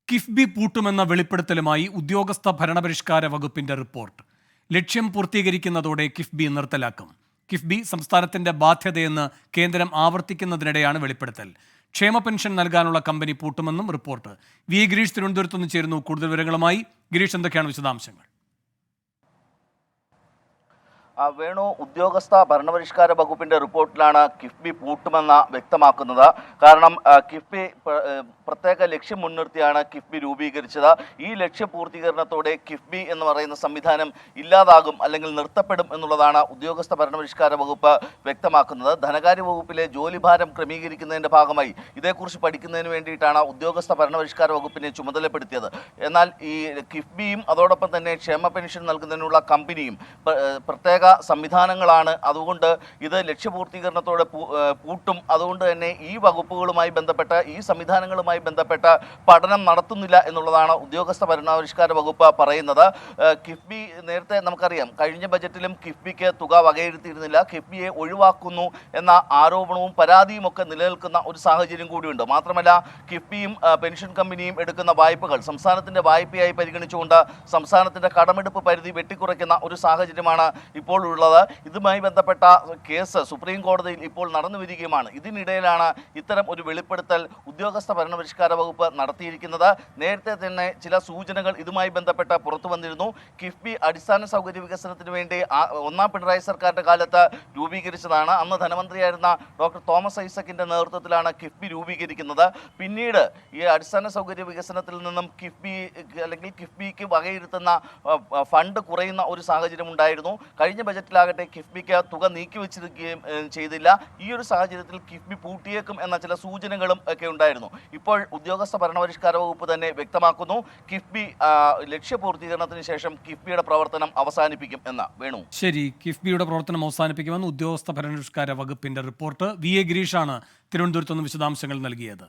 കിഫ്ബി പൂട്ടുമെന്ന വെളിപ്പെടുത്തലുമായി ഉദ്യോഗസ്ഥ ഭരണപരിഷ്കാര വകുപ്പിന്റെ റിപ്പോർട്ട്. ലക്ഷ്യം പൂർത്തീകരിക്കുന്നതോടെ കിഫ്ബി നിർത്തലാക്കും. കിഫ്ബി സംസ്ഥാനത്തിന്റെ ബാധ്യതയെന്ന് കേന്ദ്രം ആവർത്തിക്കുന്നതിനിടെയാണ് വെളിപ്പെടുത്തൽ. ക്ഷേമ പെൻഷൻ നൽകാനുള്ള കമ്പനി പൂട്ടുമെന്നും റിപ്പോർട്ട്. വി ഗിരീഷ് തിരുവനന്തപുരത്ത് നിന്ന് ചേരുന്നു. കൂടുതൽ വിവരങ്ങളുമായി ഗിരീഷ്, എന്തൊക്കെയാണ് വിശദാംശങ്ങൾ? വേണു, ഉദ്യോഗസ്ഥ ഭരണപരിഷ്കാര വകുപ്പിന്റെ റിപ്പോർട്ടിലാണ് കിഫ്ബി പൂട്ടുമെന്ന് വ്യക്തമാക്കുന്നത്. കാരണം കിഫ്ബി പ്രത്യേക ലക്ഷ്യം മുൻനിർത്തിയാണ് കിഫ്ബി രൂപീകരിച്ചത്. ഈ ലക്ഷ്യ പൂർത്തീകരണത്തോടെ കിഫ്ബി എന്ന് പറയുന്ന സംവിധാനം ഇല്ലാതാകും അല്ലെങ്കിൽ നിർത്തപ്പെടും എന്നുള്ളതാണ് ഉദ്യോഗസ്ഥ ഭരണപരിഷ്കാര വകുപ്പ് വ്യക്തമാക്കുന്നത്. ധനകാര്യ വകുപ്പിലെ ജോലിഭാരം ക്രമീകരിക്കുന്നതിന്റെ ഭാഗമായി ഇതേക്കുറിച്ച് പഠിക്കുന്നതിന് വേണ്ടിയിട്ടാണ് ഉദ്യോഗസ്ഥ ഭരണപരിഷ്കാര വകുപ്പിനെ ചുമതലപ്പെടുത്തിയത്. എന്നാൽ ഈ കിഫ്ബിയും അതോടൊപ്പം തന്നെ ക്ഷേമ പെൻഷൻ നൽകുന്നതിനുള്ള കമ്പനിയും പ്രത്യേക സംവിധാനങ്ങളാണ്. അതുകൊണ്ട് ഇത് ലക്ഷ്യപൂർത്തീകരണത്തോടെ പൂട്ടും. അതുകൊണ്ട് തന്നെ ഈ വകുപ്പുകളുമായി ബന്ധപ്പെട്ട ഈ സംവിധാനങ്ങളുമായി ബന്ധപ്പെട്ട പഠനം നടത്തുന്നില്ല എന്നുള്ളതാണ് ഉദ്യോഗസ്ഥ ഭരണപരിഷ്കാര വകുപ്പ് പറയുന്നത്. കിഫ്ബി നേരത്തെ നമുക്കറിയാം, കഴിഞ്ഞ ബജറ്റിലും കിഫ്ബിക്ക് തുക വകയിരുത്തിയിരുന്നില്ല. കിഫ്ബിയെ ഒഴിവാക്കുന്നു എന്ന ആരോപണവും പരാതിയും ഒക്കെ നിലനിൽക്കുന്ന ഒരു സാഹചര്യം കൂടിയുണ്ട്. മാത്രമല്ല, കിഫ്ബിയും പെൻഷൻ കമ്പനിയും എടുക്കുന്ന വായ്പകൾ സംസ്ഥാനത്തിന്റെ വായ്പയായി പരിഗണിച്ചുകൊണ്ട് സംസ്ഥാനത്തിന്റെ കടമെടുപ്പ് പരിധി വെട്ടിക്കുറയ്ക്കുന്ന ഒരു സാഹചര്യമാണ് ഇപ്പോൾ ഉള്ളത്. ഇതുമായി ബന്ധപ്പെട്ട കേസ് സുപ്രീം കോടതിയിൽ ഇപ്പോൾ നടന്നു വരികയുമാണ്. ഇതിനിടയിലാണ് ഇത്തരം ഒരു വെളിപ്പെടുത്തൽ ഉദ്യോഗസ്ഥ ഭരണപരിഷ്കാര വകുപ്പ് നടത്തിയിരിക്കുന്നത്. നേരത്തെ തന്നെ ചില സൂചനകൾ ഇതുമായി ബന്ധപ്പെട്ട് പുറത്തു വന്നിരുന്നു. കിഫ്ബി അടിസ്ഥാന സൗകര്യ വികസനത്തിന് വേണ്ടി ഒന്നാം പിണറായി സർക്കാരിന്റെ കാലത്ത് രൂപീകരിച്ചതാണ്. അന്ന് ധനമന്ത്രിയായിരുന്ന ഡോക്ടർ തോമസ് ഐസക്കിന്റെ നേതൃത്വത്തിലാണ് കിഫ്ബി രൂപീകരിക്കുന്നത്. പിന്നീട് ഈ അടിസ്ഥാന സൗകര്യ വികസനത്തിൽ നിന്നും കിഫ്ബിക്ക് വകയിരുത്തുന്ന ഫണ്ട് കുറയുന്ന ഒരു സാഹചര്യം ഉണ്ടായിരുന്നു. കഴിഞ്ഞ ബജറ്റിലാകട്ടെ കിഫ്ബിക്ക് തുക നീക്കിവെച്ചിരിക്കുകയും ചെയ്തില്ല. ഈ ഒരു സാഹചര്യത്തിൽ കിഫ്ബി പൂട്ടിയേക്കും എന്ന ചില സൂചനകളും ഒക്കെ ഉണ്ടായിരുന്നു. ഇപ്പോൾ ഉദ്യോഗസ്ഥ ഭരണപരിഷ്കാര വകുപ്പ് തന്നെ വ്യക്തമാക്കുന്നു, കിഫ്ബി ലക്ഷ്യപൂർത്തീകരണത്തിന് ശേഷം കിഫ്ബിയുടെ പ്രവർത്തനം അവസാനിപ്പിക്കും എന്ന്. വേണു, ശരി, കിഫ്ബിയുടെ പ്രവർത്തനം അവസാനിപ്പിക്കുമെന്ന് ഉദ്യോഗസ്ഥ ഭരണപരിഷ്കാര വകുപ്പിന്റെ റിപ്പോർട്ട്. വി ഗിരീഷാണ് തിരുവനന്തപുരത്ത് നിന്ന് വിശദാംശങ്ങൾ നൽകിയത്.